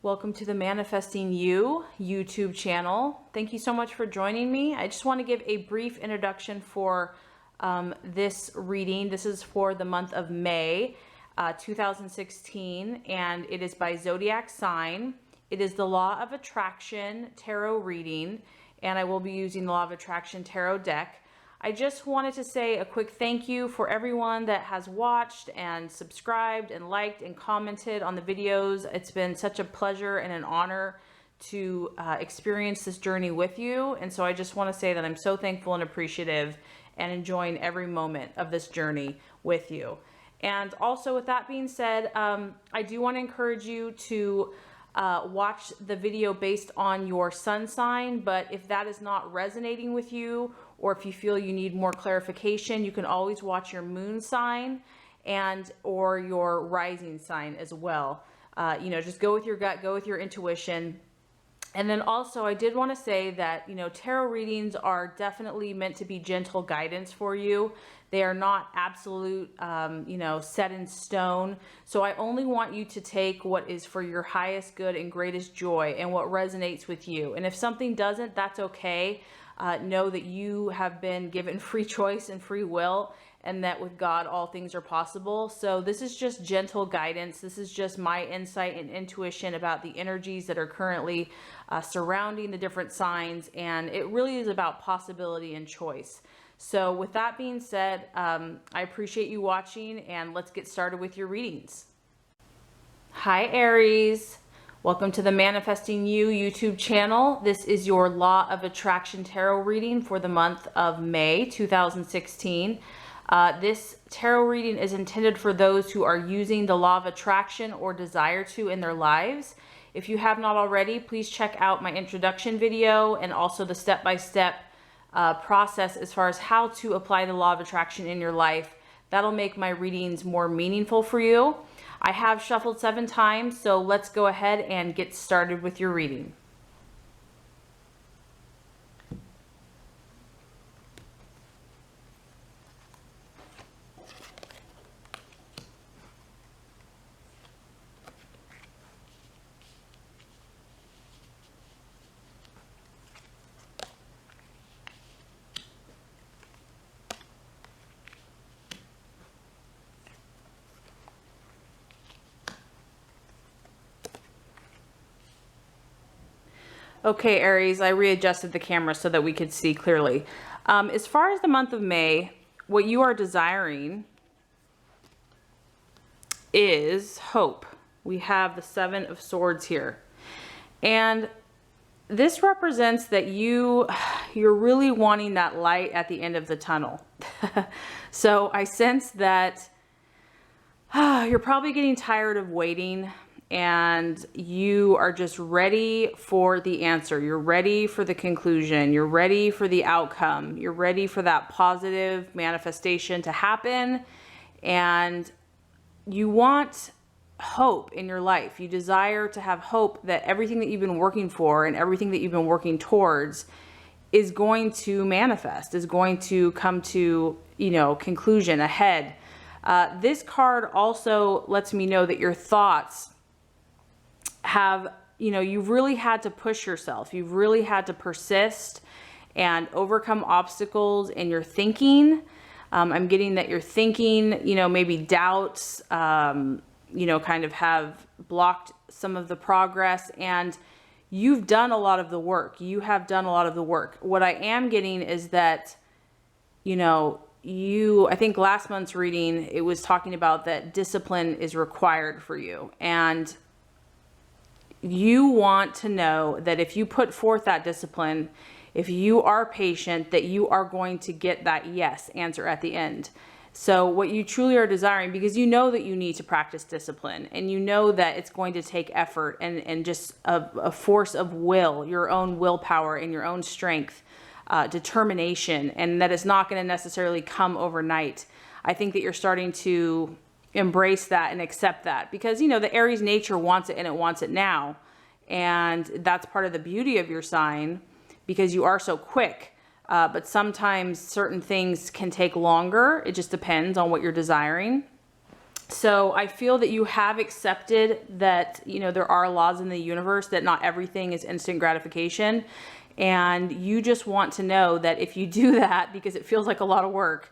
Welcome to the Manifesting You YouTube channel. Thank you so much for joining me. I just want to give a brief introduction for this reading. This is for the month of May 2016, and it is by zodiac sign. It is the Law of Attraction tarot reading, and I will be using the Law of Attraction tarot deck. I just wanted to say a quick thank you for everyone that has watched and subscribed and liked and commented on the videos. It's been such a pleasure and an honor to experience this journey with you. And so I just want to say that I'm so thankful and appreciative and enjoying every moment of this journey with you. And also, with that being said, I do want to encourage you to watch the video based on your sun sign, but if that is not resonating with you, or if you feel you need more clarification, you can always watch your moon sign and or your rising sign as well. Just go with your gut, go with your intuition. And then also, I did want to say that, tarot readings are definitely meant to be gentle guidance for you. They are not absolute, set in stone. So I only want you to take what is for your highest good and greatest joy and what resonates with you. And if something doesn't, that's okay. Know that you have been given free choice and free will, and that with God, all things are possible. So this is just gentle guidance. This is just my insight and intuition about the energies that are currently surrounding the different signs. And it really is about possibility and choice. So with that being said, I appreciate you watching, and let's get started with your readings. Hi, Aries. Welcome to the Manifesting You YouTube channel. This is your Law of Attraction tarot reading for the month of May 2016. This tarot reading is intended for those who are using the Law of Attraction or desire to in their lives. If you have not already, please check out my introduction video and also the step-by-step process as far as how to apply the Law of Attraction in your life. That'll make my readings more meaningful for you. I have shuffled 7 times, so let's go ahead and get started with your reading. Okay, Aries, I readjusted the camera so that we could see clearly. As far as the month of May, what you are desiring is hope. We have the 7 of Swords here. And this represents that you're really wanting that light at the end of the tunnel. So I sense that you're probably getting tired of waiting, and you are just ready for the answer. You're ready for the conclusion. You're ready for the outcome. You're ready for that positive manifestation to happen. And you want hope in your life. You desire to have hope that everything that you've been working for and everything that you've been working towards is going to manifest, is going to come to, conclusion ahead. This card also lets me know that your thoughts have, you've really had to push yourself. You've really had to persist and overcome obstacles in your thinking. I'm getting that your thinking, maybe doubts, kind of have blocked some of the progress, and you've done a lot of the work. You have done a lot of the work. What I am getting is that, I think last month's reading, it was talking about that discipline is required for you. And you want to know that if you put forth that discipline, if you are patient, that you are going to get that yes answer at the end. So what you truly are desiring, because you know that you need to practice discipline, and you know that it's going to take effort and just a force of will, your own willpower and your own strength, determination, and that it's not going to necessarily come overnight. I think that you're starting to embrace that and accept that, because the Aries nature wants it, and it wants it now. And that's part of the beauty of your sign, because you are so quick. But sometimes certain things can take longer. It just depends on what you're desiring. So I feel that you have accepted that, you know, there are laws in the universe, that not everything is instant gratification. And you just want to know that if you do that, because it feels like a lot of work,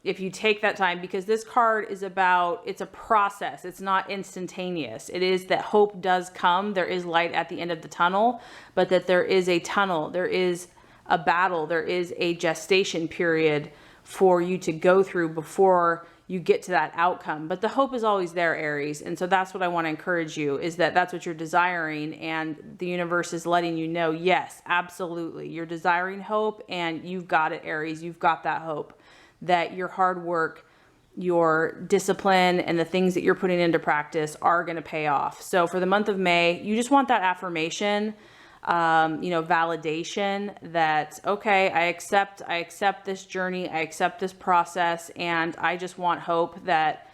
if you take that time, because this card is about, it's a process. It's not instantaneous. It is that hope does come. There is light at the end of the tunnel, but that there is a tunnel, there is a battle, there is a gestation period for you to go through before you get to that outcome. But the hope is always there, Aries. And so that's what I want to encourage you, is that that's what you're desiring. And the universe is letting you know, yes, absolutely. You're desiring hope, and you've got it, Aries. You've got that hope, that your hard work, your discipline, and the things that you're putting into practice are going to pay off. So for the month of May, you just want that affirmation, you know, validation that, okay, I accept this journey, I accept this process, and I just want hope that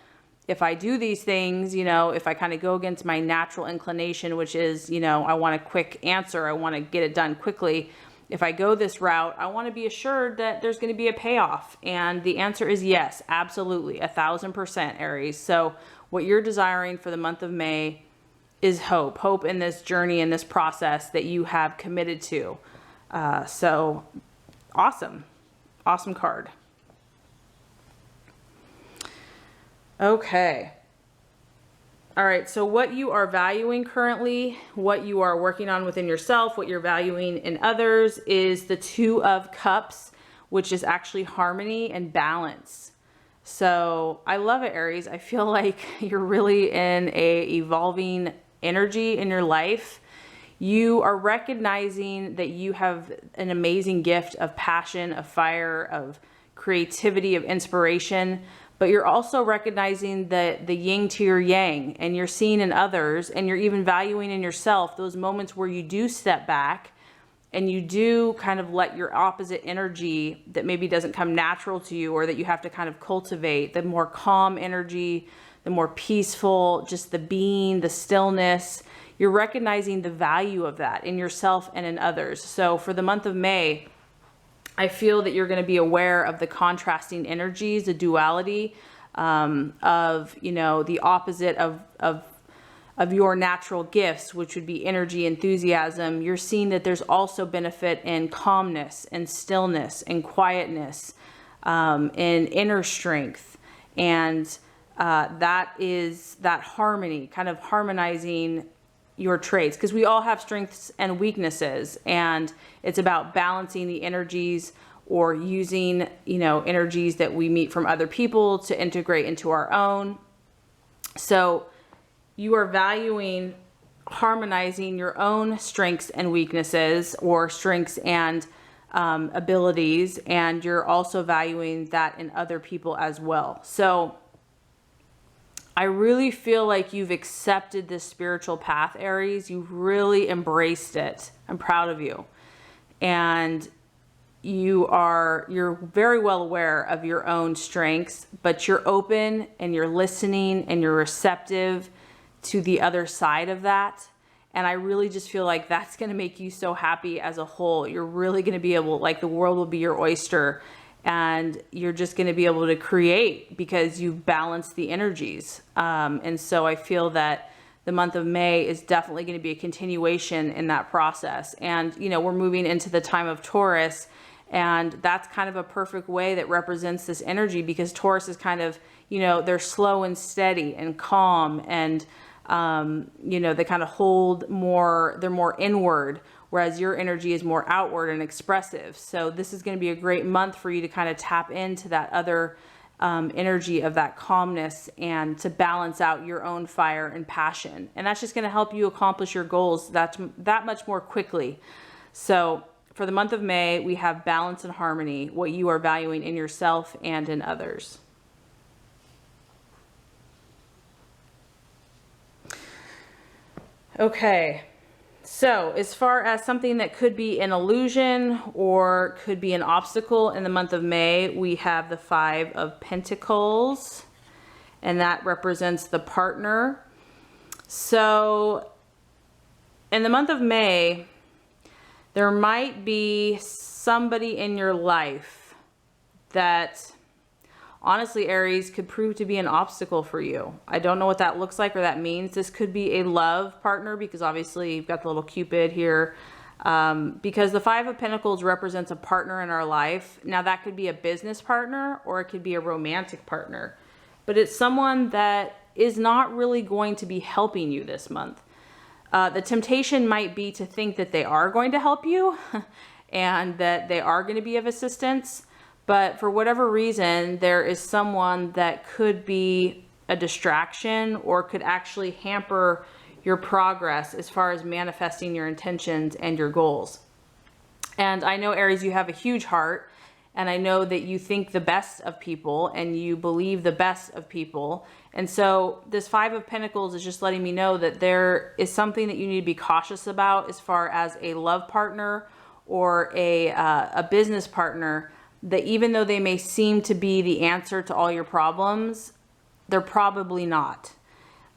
if I do these things, you know, if I kind of go against my natural inclination, which is, you know, I want a quick answer, I want to get it done quickly. If I go this route, I want to be assured that there's going to be a payoff. And the answer is yes, absolutely, 1000%, Aries. So what you're desiring for the month of May is hope in this journey, in this process that you have committed to. So awesome card. Okay. All right. So what you are valuing currently, what you are working on within yourself, what you're valuing in others is the Two of Cups, which is actually harmony and balance. So I love it, Aries. I feel like you're really in a evolving energy in your life. You are recognizing that you have an amazing gift of passion, of fire, of creativity, of inspiration, but you're also recognizing the yin to your yang, and you're seeing in others, and you're even valuing in yourself those moments where you do step back and you do kind of let your opposite energy that maybe doesn't come natural to you, or that you have to kind of cultivate, the more calm energy, the more peaceful, just the being, the stillness. You're recognizing the value of that in yourself and in others. So for the month of May, I feel that you're going to be aware of the contrasting energies, the duality of, you know, the opposite of your natural gifts, which would be energy, enthusiasm. You're seeing that there's also benefit in calmness and stillness and quietness, in inner strength. And that is that harmony, kind of harmonizing your traits, because we all have strengths and weaknesses, and it's about balancing the energies, or using, you know, energies that we meet from other people to integrate into our own. So you are valuing harmonizing your own strengths and weaknesses, or strengths and abilities, and you're also valuing that in other people as well. So I really feel like you've accepted this spiritual path, Aries. You've really embraced it. I'm proud of you. And you're very well aware of your own strengths, but you're open and you're listening and you're receptive to the other side of that. And I really just feel like that's going to make you so happy as a whole. You're really going to be able, like, the world will be your oyster, and you're just going to be able to create because you've balanced the energies. And so I feel that the month of May is definitely going to be a continuation in that process. And, you know, we're moving into the time of Taurus, and that's kind of a perfect way that represents this energy, because Taurus is kind of, you know, they're slow and steady and calm, and, you know, they kind of hold more, they're more inward, whereas your energy is more outward and expressive. So this is going to be a great month for you to kind of tap into that other energy of that calmness, and to balance out your own fire and passion. And that's just going to help you accomplish your goals that much more quickly. So for the month of May, we have balance and harmony, what you are valuing in yourself and in others. Okay. So as far as something that could be an illusion or could be an obstacle in the month of May, we have the Five of Pentacles, and that represents the partner. So in the month of May, there might be somebody in your life that honestly, Aries, could prove to be an obstacle for you. I don't know what that looks like or that means. This could be a love partner, because obviously you've got the little Cupid here. Because the Five of Pentacles represents a partner in our life. Now that could be a business partner or it could be a romantic partner, but it's someone that is not really going to be helping you this month. The temptation might be to think that they are going to help you and that they are going to be of assistance, but for whatever reason, there is someone that could be a distraction or could actually hamper your progress as far as manifesting your intentions and your goals. And I know, Aries, you have a huge heart, and I know that you think the best of people and you believe the best of people. And so this Five of Pentacles is just letting me know that there is something that you need to be cautious about as far as a love partner or a business partner, that even though they may seem to be the answer to all your problems, they're probably not.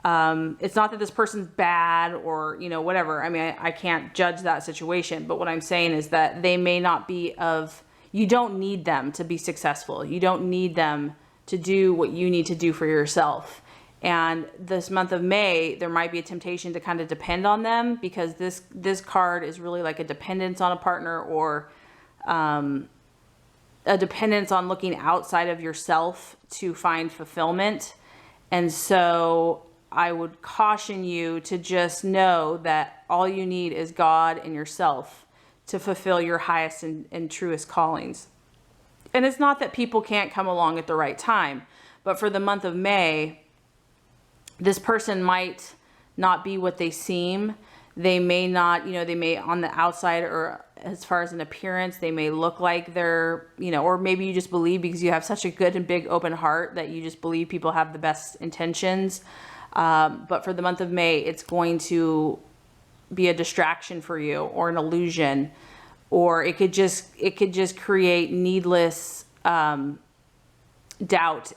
It's not that this person's bad or, you know, whatever. I mean, I can't judge that situation, but what I'm saying is that they may not be of, you don't need them to be successful. You don't need them to do what you need to do for yourself. And this month of May, there might be a temptation to kind of depend on them, because this card is really like a dependence on a partner, or a dependence on looking outside of yourself to find fulfillment. And so I would caution you to just know that all you need is God and yourself to fulfill your highest and truest callings. And it's not that people can't come along at the right time, but for the month of May, this person might not be what they seem. They may not, you know, they may on the outside, or as far as an appearance, they may look like they're, you know, or maybe you just believe because you have such a good and big open heart that you just believe people have the best intentions. But for the month of May, it's going to be a distraction for you, or an illusion, or it could just create needless doubt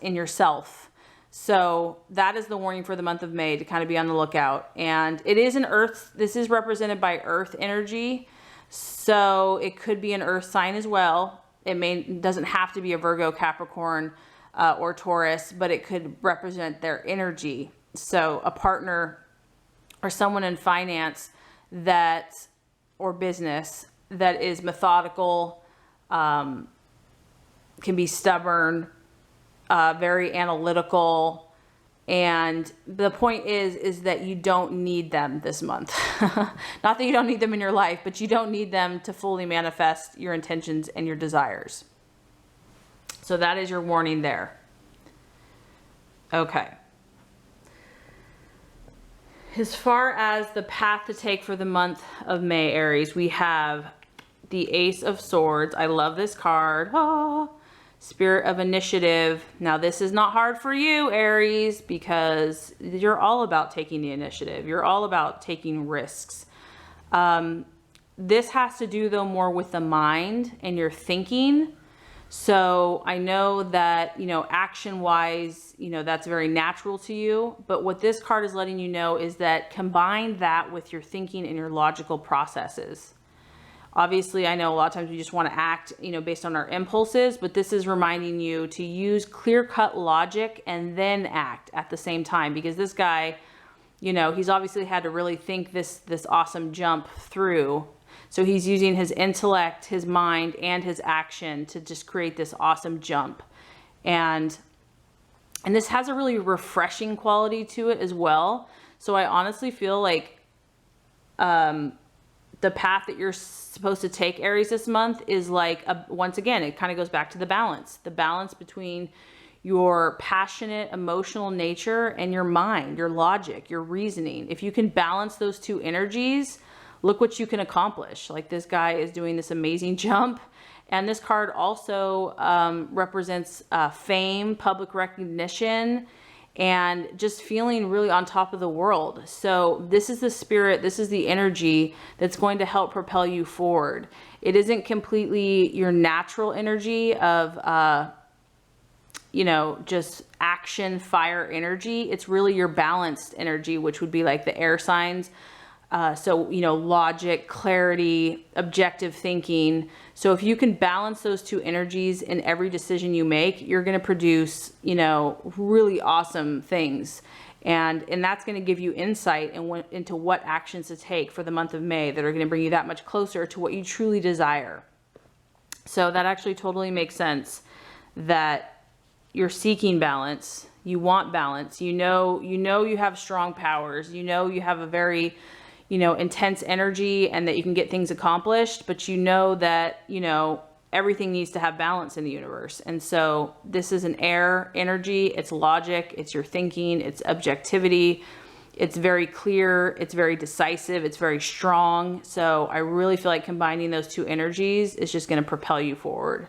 in yourself. So that is the warning for the month of May, to kind of be on the lookout. And it is an earth, this is represented by earth energy. So it could be an earth sign as well. It doesn't have to be a Virgo, Capricorn, or Taurus, but it could represent their energy. So a partner or someone in finance or business that is methodical, can be stubborn, very analytical. And the point is that you don't need them this month. Not that you don't need them in your life, but you don't need them to fully manifest your intentions and your desires. So that is your warning there. Okay. As far as the path to take for the month of May, Aries, we have the Ace of Swords. I love this card. Spirit of initiative. Now, this is not hard for you, Aries, because you're all about taking the initiative. You're all about taking risks. This has to do, though, more with the mind and your thinking. So I know that, you know, action-wise, you know, that's very natural to you. But what this card is letting you know is that combine that with your thinking and your logical processes. Obviously, I know a lot of times we just want to act, you know, based on our impulses, but this is reminding you to use clear-cut logic and then act at the same time, because this guy, you know, he's obviously had to really think this awesome jump through. So he's using his intellect, his mind, and his action to just create this awesome jump. And this has a really refreshing quality to it as well. So I honestly feel like the path that you're supposed to take, Aries, this month is like, once again, it kind of goes back to the balance between your passionate, emotional nature and your mind, your logic, your reasoning. If you can balance those two energies, look what you can accomplish. Like, this guy is doing this amazing jump. And this card also represents fame, public recognition, and just feeling really on top of the world. So this is the spirit, this is the energy that's going to help propel you forward. It isn't completely your natural energy of, you know, just action, fire energy. It's really your balanced energy, which would be like the air signs, So, you know, logic, clarity, objective thinking. So if you can balance those two energies in every decision you make, you're going to produce, you know, really awesome things. And that's going to give you insight into what actions to take for the month of May that are going to bring you that much closer to what you truly desire. So that actually totally makes sense, that you're seeking balance. You want balance. You know you have strong powers. You know you have a very, you know, intense energy and that you can get things accomplished, but you know that, you know, everything needs to have balance in the universe. And so this is an air energy. It's logic. It's your thinking. It's objectivity. It's very clear. It's very decisive. It's very strong. So I really feel like combining those two energies is just going to propel you forward.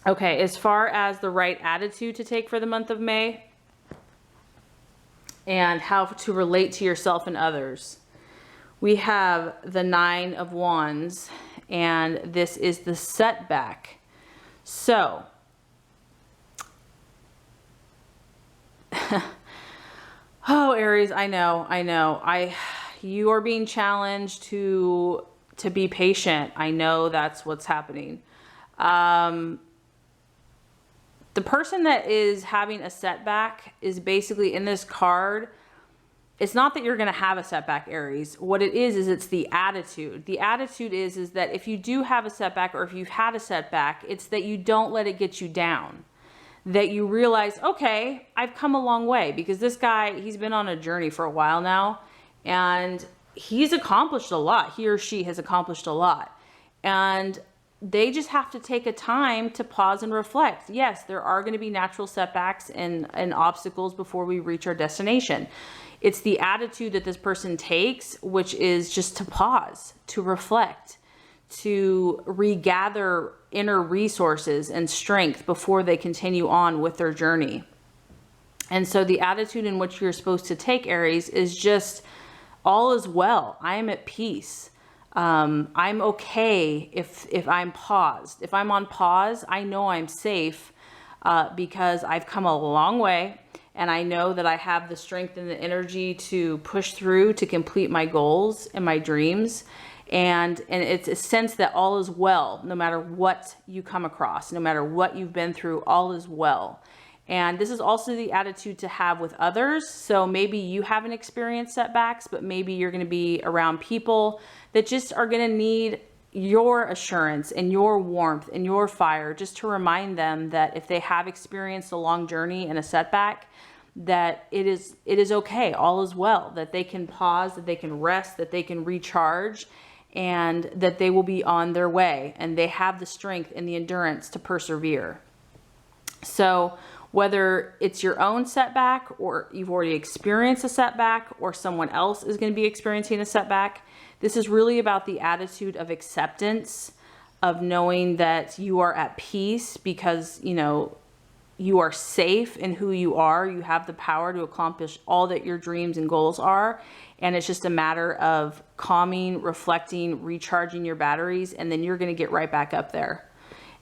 Okay, as far as the right attitude to take for the month of May and how to relate to yourself and others, we have the 9 of Wands, and this is the setback. So, oh, Aries, I know. You are being challenged to be patient. I know that's what's happening. The person that is having a setback is basically in this card. It's not that you're going to have a setback, Aries. What it is it's the attitude. The attitude is that if you do have a setback, or if you've had a setback, it's that you don't let it get you down. That you realize, okay, I've come a long way, because this guy, he's been on a journey for a while now, and he's accomplished a lot. He or she has accomplished a lot. And they just have to take a time to pause and reflect. Yes, there are going to be natural setbacks and obstacles before we reach our destination. It's the attitude that this person takes, which is just to pause, to reflect, to regather inner resources and strength before they continue on with their journey. And so the attitude in which you're supposed to take, Aries, is just all is well. I am at peace. I'm okay if I'm paused. If I'm on pause, I know I'm safe because I've come a long way, and I know that I have the strength and the energy to push through to complete my goals and my dreams. And it's a sense that all is well, no matter what you come across, no matter what you've been through, all is well. And this is also the attitude to have with others. So maybe you haven't experienced setbacks, but maybe you're going to be around people that just are going to need your assurance and your warmth and your fire, just to remind them that if they have experienced a long journey and a setback, that it is okay, all is well, that they can pause, that they can rest, that they can recharge, and that they will be on their way, and they have the strength and the endurance to persevere. So whether it's your own setback, or you've already experienced a setback, or someone else is going to be experiencing a setback, this is really about the attitude of acceptance, of knowing that you are at peace because, you know, you are safe in who you are. You have the power to accomplish all that your dreams and goals are. And it's just a matter of calming, reflecting, recharging your batteries, and then you're going to get right back up there,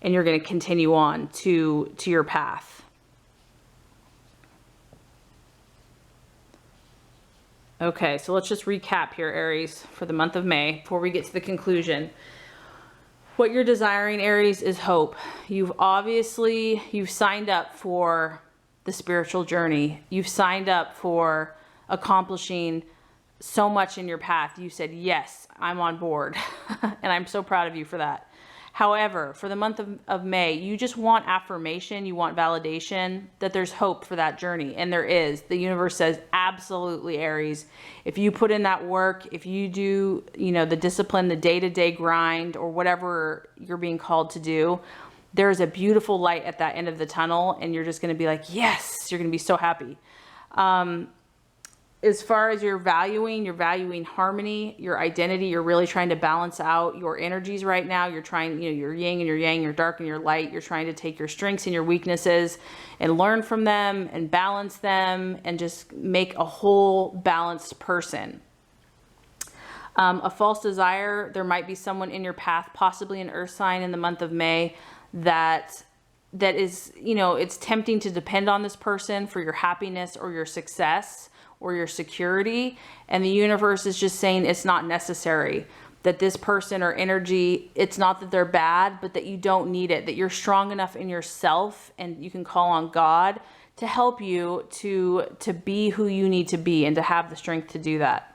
and you're going to continue on to your path. Okay, so let's just recap here, Aries, for the month of May before we get to the conclusion. What you're desiring, Aries, is hope. You've signed up for the spiritual journey. You've signed up for accomplishing so much in your path. You said, yes, I'm on board. And I'm so proud of you for that. However, for the month of May, you just want affirmation, you want validation that there's hope for that journey. And there is. The universe says, absolutely, Aries. If you put in that work, if you do, you know, the discipline, the day-to-day grind, or whatever you're being called to do, there's a beautiful light at that end of the tunnel, and you're just going to be like, yes, you're going to be so happy. As far as you're valuing harmony, your identity. You're really trying to balance out your energies right now. You're trying, you know, your yin and your yang, your dark and your light. You're trying to take your strengths and your weaknesses and learn from them and balance them and just make a whole balanced person. A false desire. There might be someone in your path, possibly an earth sign in the month of May, that is, you know, it's tempting to depend on this person for your happiness or your success, or your security. And the universe is just saying it's not necessary. That this person or energy, it's not that they're bad, but that you don't need it, that you're strong enough in yourself and you can call on God to help you to be who you need to be and to have the strength to do that.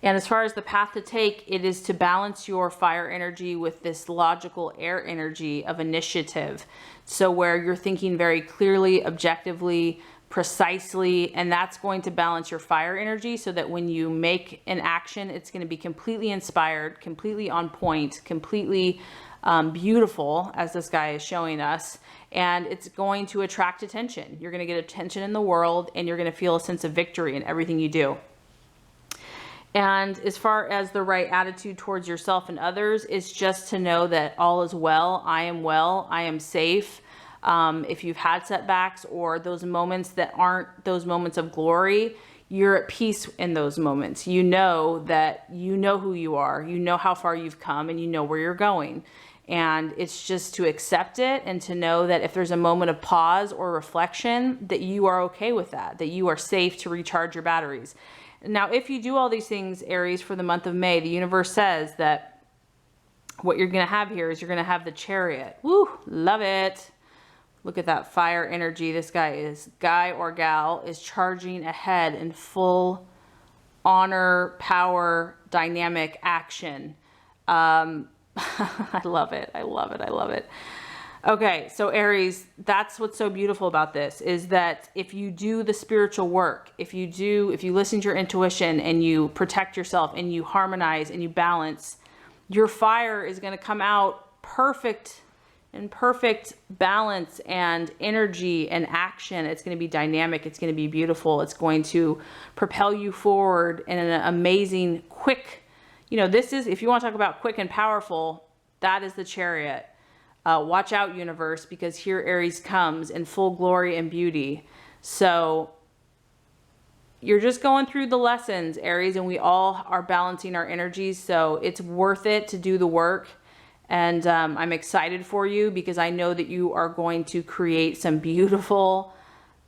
And as far as the path to take, it is to balance your fire energy with this logical air energy of initiative. So where you're thinking very clearly, objectively, precisely, and that's going to balance your fire energy so that when you make an action, it's going to be completely inspired, completely on point, completely beautiful, as this guy is showing us, and it's going to attract attention. You're going to get attention in the world, and you're going to feel a sense of victory in everything you do. And as far as the right attitude towards yourself and others, it's just to know that all is well, I am safe. If you've had setbacks or those moments that aren't those moments of glory, you're at peace in those moments. You know that you know who you are, you know how far you've come, and you know where you're going. And it's just to accept it and to know that if there's a moment of pause or reflection, that you are okay with that you are safe to recharge your batteries. Now, if you do all these things, Aries, for the month of May, the universe says that what you're going to have here is you're going to have the Chariot. Woo, love it. Look at that fire energy. This guy or gal is charging ahead in full honor, power, dynamic action. I love it. I love it. I love it. Okay, so Aries, that's what's so beautiful about this, is that if you do the spiritual work, if you listen to your intuition and you protect yourself and you harmonize and you balance, your fire is going to come out perfect, in perfect balance and energy and action. It's going to be dynamic. It's going to be beautiful. It's going to propel you forward in an amazing, quick, this is, if you want to talk about quick and powerful, that is the Chariot. Watch out, universe, because here Aries comes in full glory and beauty. So you're just going through the lessons, Aries, and we all are balancing our energies. So it's worth it to do the work. And I'm excited for you because I know that you are going to create some beautiful,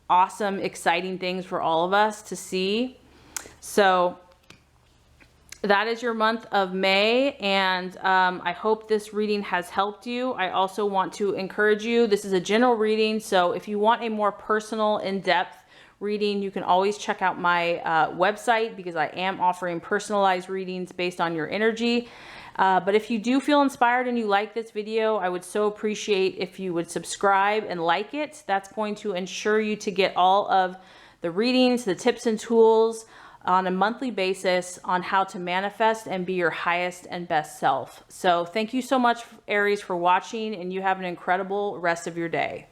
awesome, exciting things for all of us to see. So that is your month of May, and I hope this reading has helped you. I also want to encourage you, this is a general reading, so if you want a more personal, in-depth reading, you can always check out my website because I am offering personalized readings based on your energy. But if you do feel inspired and you like this video, I would so appreciate if you would subscribe and like it. That's going to ensure you to get all of the readings, the tips and tools on a monthly basis on how to manifest and be your highest and best self. So thank you so much, Aries, for watching, and you have an incredible rest of your day.